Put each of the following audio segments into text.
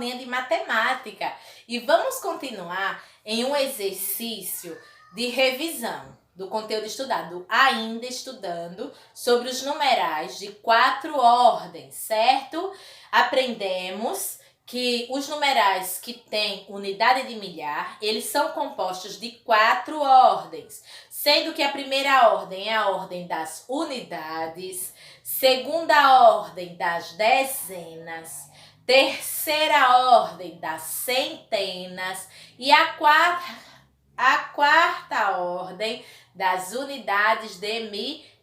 aulinha de matemática. E vamos continuar em um exercício de revisão do conteúdo estudado, ainda estudando sobre os numerais de 4 ordens, certo? Aprendemos que os numerais que têm unidade de milhar, eles são compostos de 4 ordens, sendo que a primeira ordem é a ordem das unidades, segunda ordem das dezenas, terceira ordem das centenas e a quarta ordem das unidades de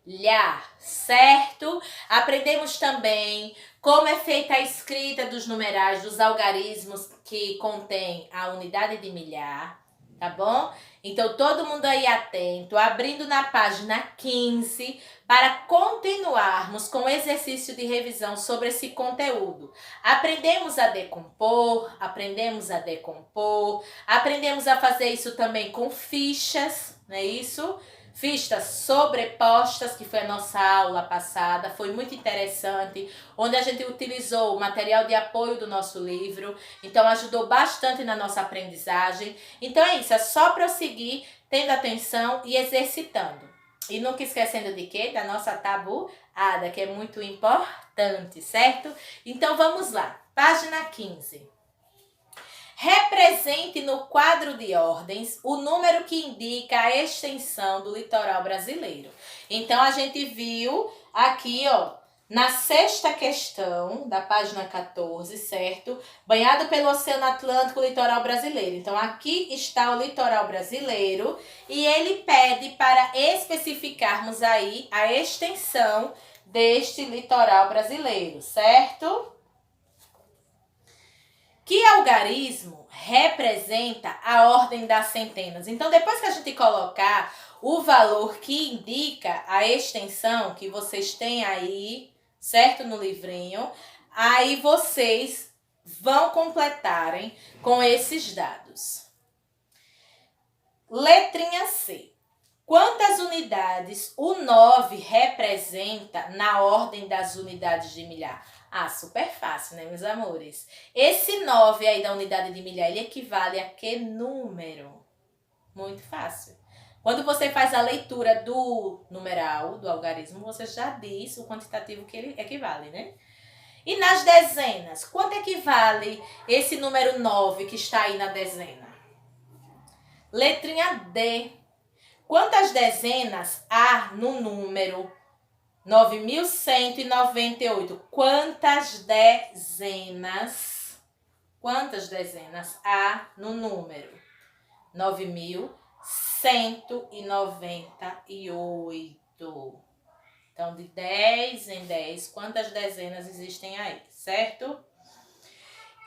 milhar, certo? Aprendemos também como é feita a escrita dos numerais dos algarismos que contém a unidade de milhar, tá bom? Então, todo mundo aí atento, abrindo na página 15 para continuarmos com o exercício de revisão sobre esse conteúdo. Aprendemos a decompor, aprendemos a fazer isso também com fichas, não é isso? Fichas sobrepostas, que foi a nossa aula passada, foi muito interessante, onde a gente utilizou o material de apoio do nosso livro, então ajudou bastante na nossa aprendizagem. Então é isso, é só prosseguir tendo atenção e exercitando. E nunca esquecendo de quê? Da nossa tabuada, que é muito importante, certo? Então vamos lá, página 15. Represente no quadro de ordens o número que indica a extensão do litoral brasileiro. Então, a gente viu aqui, ó, na sexta questão da página 14, certo? Banhado pelo Oceano Atlântico, o litoral brasileiro. Então, aqui está o litoral brasileiro e ele pede para especificarmos aí a extensão deste litoral brasileiro, certo? Que algarismo representa a ordem das centenas? Então, depois que a gente colocar o valor que indica a extensão que vocês têm aí, certo? No livrinho, aí vocês vão completarem com esses dados. Letrinha C. Quantas unidades o 9 representa na ordem das unidades de milhar? Ah, super fácil, né, meus amores? Esse 9 aí da unidade de milhar, ele equivale a que número? Muito fácil. Quando você faz a leitura do numeral, do algarismo, você já diz o quantitativo que ele equivale, né? E nas dezenas, quanto equivale esse número 9 que está aí na dezena? Letrinha D. Quantas dezenas há no número 9.198? Quantas dezenas há no número 9.198? Então, de 10 em 10, quantas dezenas existem aí, certo?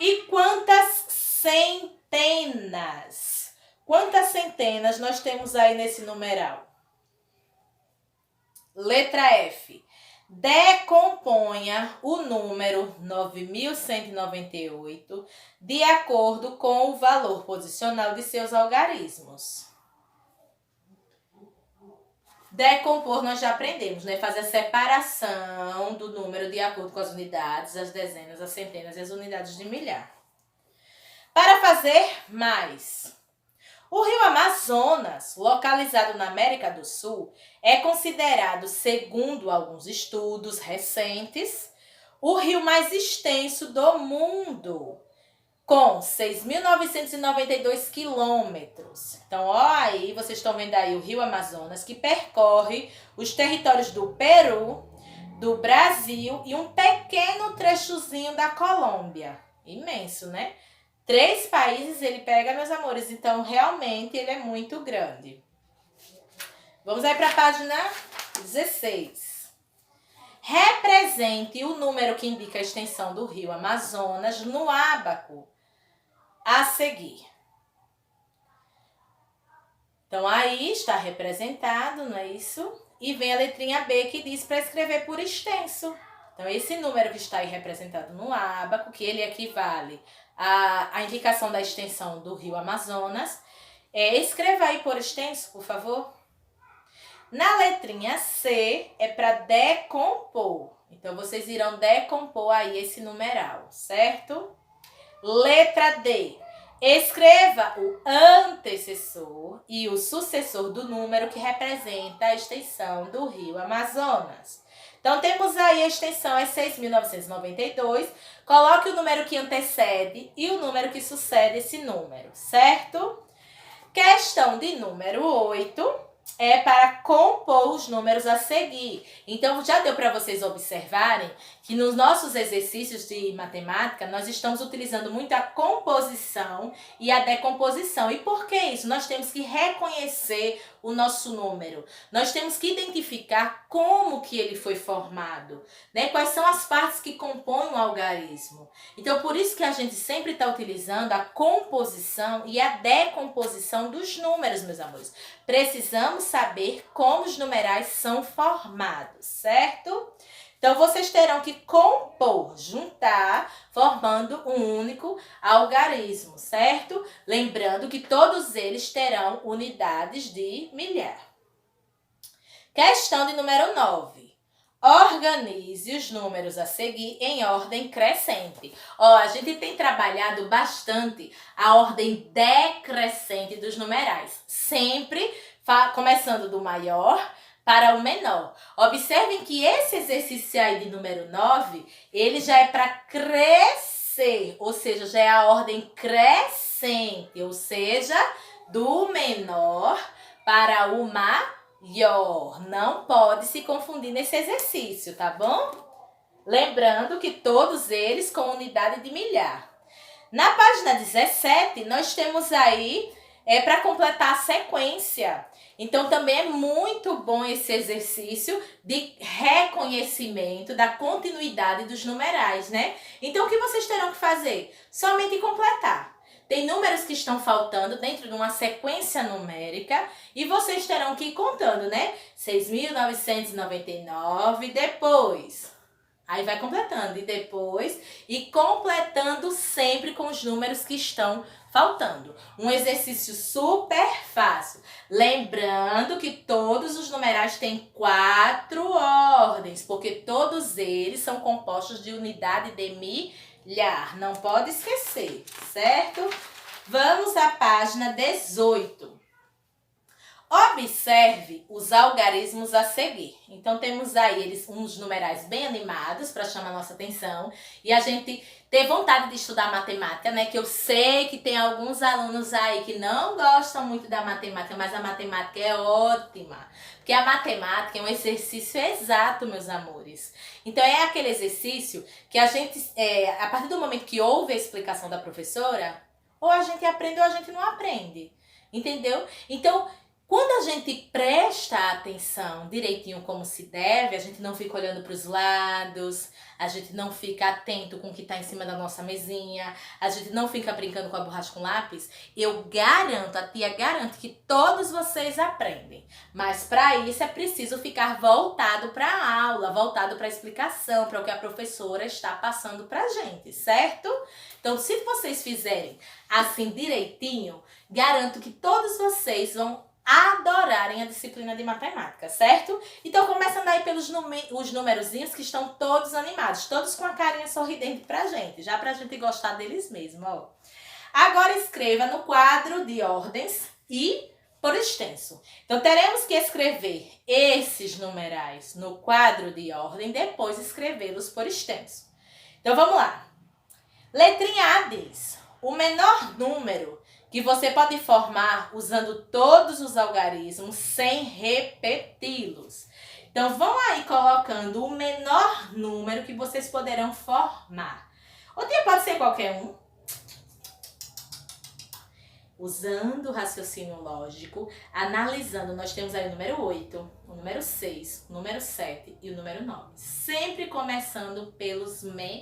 E quantas centenas? Quantas centenas nós temos aí nesse numeral? Letra F. Decomponha o número 9.198 de acordo com o valor posicional de seus algarismos. Decompor nós já aprendemos, né? Fazer a separação do número de acordo com as unidades, as dezenas, as centenas e as unidades de milhar. Para fazer mais... O rio Amazonas, localizado na América do Sul, é considerado, segundo alguns estudos recentes, o rio mais extenso do mundo, com 6.992 quilômetros. Então, ó, aí vocês estão vendo aí o rio Amazonas, que percorre os territórios do Peru, do Brasil e um pequeno trechozinho da Colômbia. Imenso, né? 3 países ele pega, meus amores, então realmente ele é muito grande. Vamos aí para a página 16. Represente o número que indica a extensão do rio Amazonas no ábaco a seguir. Então aí está representado, não é isso? E vem a letrinha B que diz para escrever por extenso. Então esse número que está aí representado no ábaco, que ele equivale a indicação da extensão do rio Amazonas. Escreva aí por extenso, por favor. Na letrinha C é para decompor. Então, vocês irão decompor aí esse numeral, certo? Letra D. Escreva o antecessor e o sucessor do número que representa a extensão do rio Amazonas. Então, temos aí a extensão é 6.992. Coloque o número que antecede e o número que sucede esse número, certo? Questão de número 8 é para compor os números a seguir. Então, já deu para vocês observarem que nos nossos exercícios de matemática, nós estamos utilizando muito a composição e a decomposição. E por que isso? Nós temos que reconhecer o nosso número. Nós temos que identificar como que ele foi formado, né? Quais são as partes que compõem o algarismo. Então, por isso que a gente sempre está utilizando a composição e a decomposição dos números, meus amores. Precisamos saber como os numerais são formados, certo? Então, vocês terão que compor, juntar, formando um único algarismo, certo? Lembrando que todos eles terão unidades de milhar. Questão de número 9. Organize os números a seguir em ordem crescente. A gente tem trabalhado bastante a ordem decrescente dos numerais. Sempre começando do maior para o menor. Observem que esse exercício aí de número 9, ele já é para crescer, ou seja, já é a ordem crescente, ou seja, do menor para o maior. Não pode se confundir nesse exercício, tá bom? Lembrando que todos eles com unidade de milhar. Na página 17, nós temos aí para completar a sequência. Então, também é muito bom esse exercício de reconhecimento da continuidade dos numerais, né? Então, o que vocês terão que fazer? Somente completar. Tem números que estão faltando dentro de uma sequência numérica e vocês terão que ir contando, né? 6.999, depois. Aí vai completando e depois e completando sempre com os números que estão faltando. Um exercício super fácil. Lembrando que todos os numerais têm 4 ordens, porque todos eles são compostos de unidade de milhar. Não pode esquecer, certo? Vamos à página 18. Observe os algarismos a seguir. Então, temos aí eles uns numerais bem animados para chamar a nossa atenção. E a gente ter vontade de estudar matemática, né? Que eu sei que tem alguns alunos aí que não gostam muito da matemática, mas a matemática é ótima. Porque a matemática é um exercício exato, meus amores. Então, é aquele exercício que a gente, a partir do momento que ouve a explicação da professora, ou a gente aprende ou a gente não aprende. Entendeu? Então, quando a gente presta atenção direitinho como se deve, a gente não fica olhando para os lados, a gente não fica atento com o que está em cima da nossa mesinha, a gente não fica brincando com a borracha com lápis, eu garanto, a tia garante que todos vocês aprendem. Mas para isso é preciso ficar voltado para a aula, voltado para a explicação, para o que a professora está passando para a gente, certo? Então, se vocês fizerem assim direitinho, garanto que todos vocês vão adorarem a disciplina de matemática, certo? Então, começando aí pelos os numerozinhos que estão todos animados, todos com a carinha sorridente pra gente, já pra gente gostar deles mesmo, ó. Agora escreva no quadro de ordens e por extenso. Então, teremos que escrever esses numerais no quadro de ordem, depois escrevê-los por extenso. Então, vamos lá. Letrinha A diz: o menor número que você pode formar usando todos os algarismos sem repeti-los. Então, vão aí colocando o menor número que vocês poderão formar. O dia pode ser qualquer um. Usando o raciocínio lógico, analisando, nós temos aí o número 8, o número 6, o número 7 e o número 9. Sempre começando pelos menores.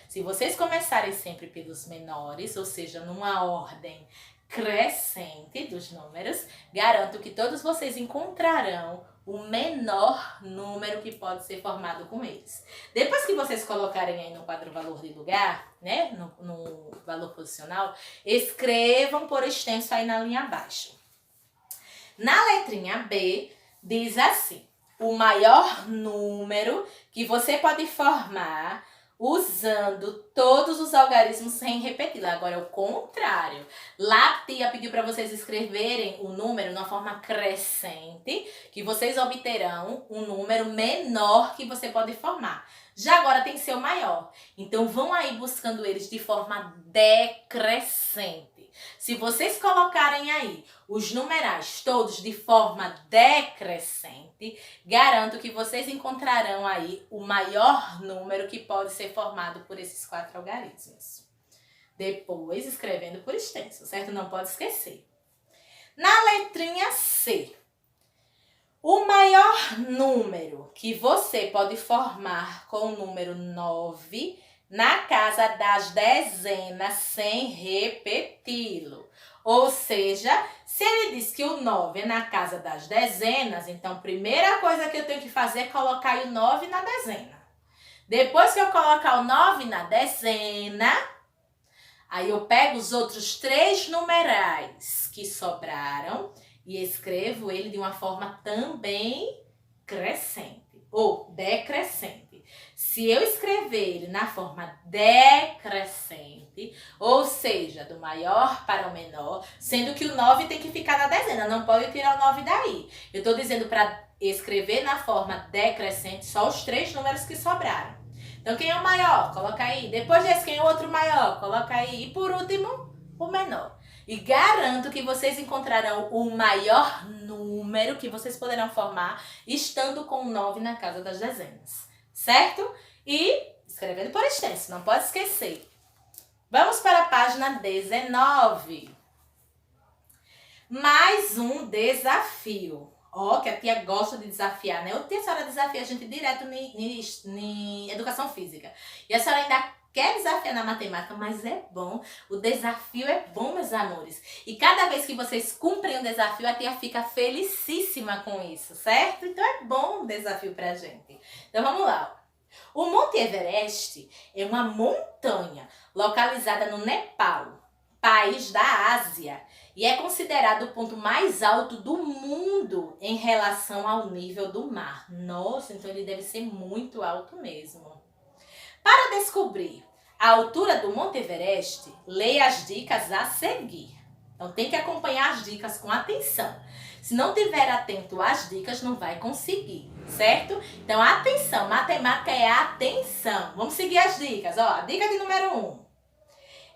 Se vocês começarem sempre pelos menores, ou seja, numa ordem crescente dos números, garanto que todos vocês encontrarão o menor número que pode ser formado com eles. Depois que vocês colocarem aí no quadro valor de lugar, né, no valor posicional, escrevam por extenso aí na linha abaixo. Na letrinha B, diz assim: o maior número que você pode formar usando todos os algarismos sem repeti-lo. Agora é o contrário. Lá a tia pediu para vocês escreverem o número na forma crescente, que vocês obterão um número menor que você pode formar. Já agora tem que ser o maior. Então vão aí buscando eles de forma decrescente. Se vocês colocarem aí os numerais todos de forma decrescente, garanto que vocês encontrarão aí o maior número que pode ser formado por esses 4 algarismos. Depois, escrevendo por extenso, certo? Não pode esquecer. Na letrinha C, o maior número que você pode formar com o número 9 na casa das dezenas sem repeti-lo. Ou seja, se ele diz que o 9 é na casa das dezenas, então a primeira coisa que eu tenho que fazer é colocar o 9 na dezena. Depois que eu colocar o 9 na dezena, aí eu pego os outros 3 numerais que sobraram e escrevo ele de uma forma também crescente ou decrescente. Se eu escrever ele na forma decrescente, ou seja, do maior para o menor, sendo que o 9 tem que ficar na dezena, não pode tirar o 9 daí. Eu estou dizendo para escrever na forma decrescente só os 3 números que sobraram. Então, quem é o maior? Coloca aí. Depois desse, quem é o outro maior? Coloca aí. E por último, o menor. E garanto que vocês encontrarão o maior número que vocês poderão formar estando com o 9 na casa das dezenas. Certo? E escrevendo por extenso, não pode esquecer. Vamos para a página 19. Mais um desafio. Ó, que a tia gosta de desafiar, né? A senhora desafia a gente direto em educação física. E a senhora ainda quer desafiar na matemática, mas é bom. O desafio é bom, meus amores. E cada vez que vocês cumprem um desafio, a tia fica felicíssima com isso, certo? Então é bom o desafio pra gente. Então vamos lá. O Monte Everest é uma montanha localizada no Nepal, país da Ásia, e é considerado o ponto mais alto do mundo em relação ao nível do mar. Nossa, então ele deve ser muito alto mesmo. Para descobrir a altura do Monte Everest, leia as dicas a seguir. Então tem que acompanhar as dicas com atenção. Se não tiver atento às dicas, não vai conseguir, certo? Então atenção, matemática é atenção. Vamos seguir as dicas. Ó, a dica de número 1.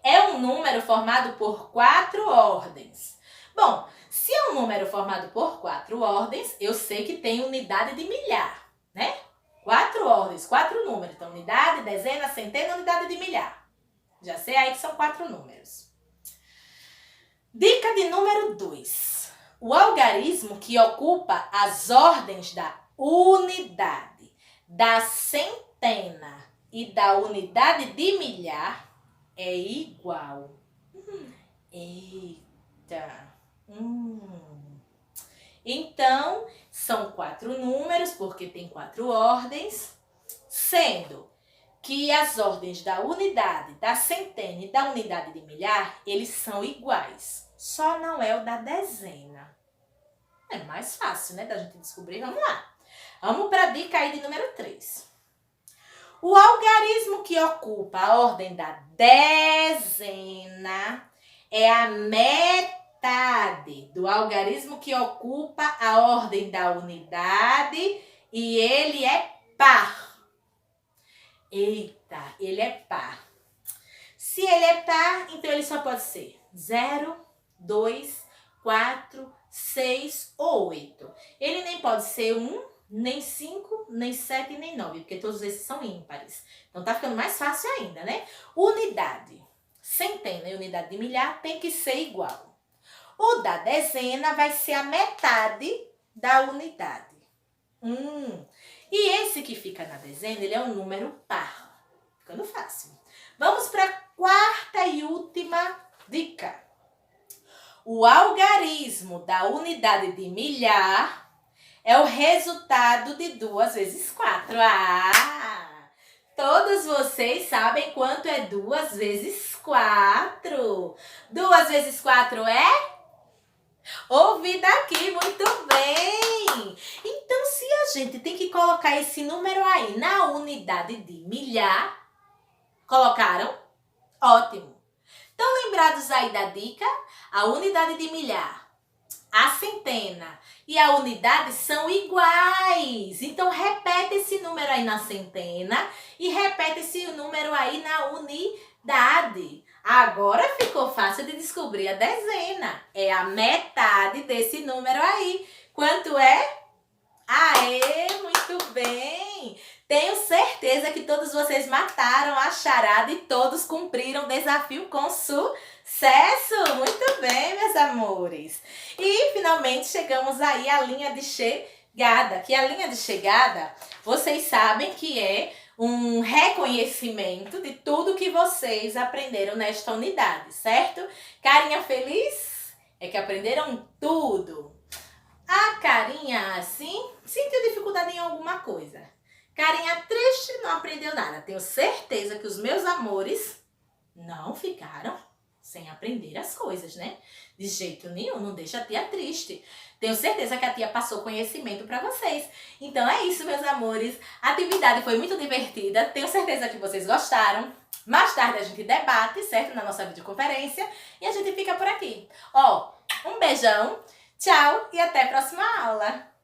É um número formado por 4 ordens. Bom, se é um número formado por 4 ordens, eu sei que tem unidade de milhar, né? 4 ordens, 4 números. Então, unidade, dezena, centena, unidade de milhar. Já sei aí que são 4 números. Dica de número 2. O algarismo que ocupa as ordens da unidade, da centena e da unidade de milhar é igual. Eita. Então, são 4 números, porque tem 4 ordens, sendo que as ordens da unidade, da centena e da unidade de milhar, eles são iguais. Só não é o da dezena. É mais fácil, né, da gente descobrir. Vamos lá. Vamos para a dica aí de número 3. O algarismo que ocupa a ordem da dezena é a metade do algarismo que ocupa a ordem da unidade e ele é par. Eita, ele é par. Se ele é par, então ele só pode ser 0, 2, 4, 6 ou 8. Ele nem pode ser 1, nem 5, nem 7, nem 9, porque todos esses são ímpares. Então tá ficando mais fácil ainda, né? Unidade, centena e unidade de milhar tem que ser igual. O da dezena vai ser a metade da unidade. E esse que fica na dezena, ele é um número par. Ficando fácil. Vamos para a quarta e última dica. O algarismo da unidade de milhar é o resultado de 2 vezes 4. Todos vocês sabem quanto é 2 vezes 4. 2 vezes 4 é? Ouvi daqui, muito bem! Então, se a gente tem que colocar esse número aí na unidade de milhar, Colocaram? Ótimo. Estão lembrados aí da dica? A unidade de milhar, a centena e a unidade são iguais. Então, repete esse número aí na centena e repete esse número aí na unidade. Agora ficou fácil de descobrir a dezena. É a metade desse número aí. Quanto é? Aê, muito bem! Tenho certeza que todos vocês mataram a charada e todos cumpriram o desafio com sucesso! Muito bem, meus amores! E finalmente chegamos aí à linha de chegada, que a linha de chegada, vocês sabem que é um reconhecimento de tudo que vocês aprenderam nesta unidade, certo? Carinha feliz? É que aprenderam tudo! A carinha assim, sentiu dificuldade em alguma coisa. Carinha triste, não aprendeu nada. Tenho certeza que os meus amores não ficaram sem aprender as coisas, né? De jeito nenhum, não deixa a tia triste. Tenho certeza que a tia passou conhecimento para vocês. Então é isso, meus amores. A atividade foi muito divertida. Tenho certeza que vocês gostaram. Mais tarde a gente debate, certo? Na nossa videoconferência. E a gente fica por aqui. Ó, um beijão. Tchau e até a próxima aula!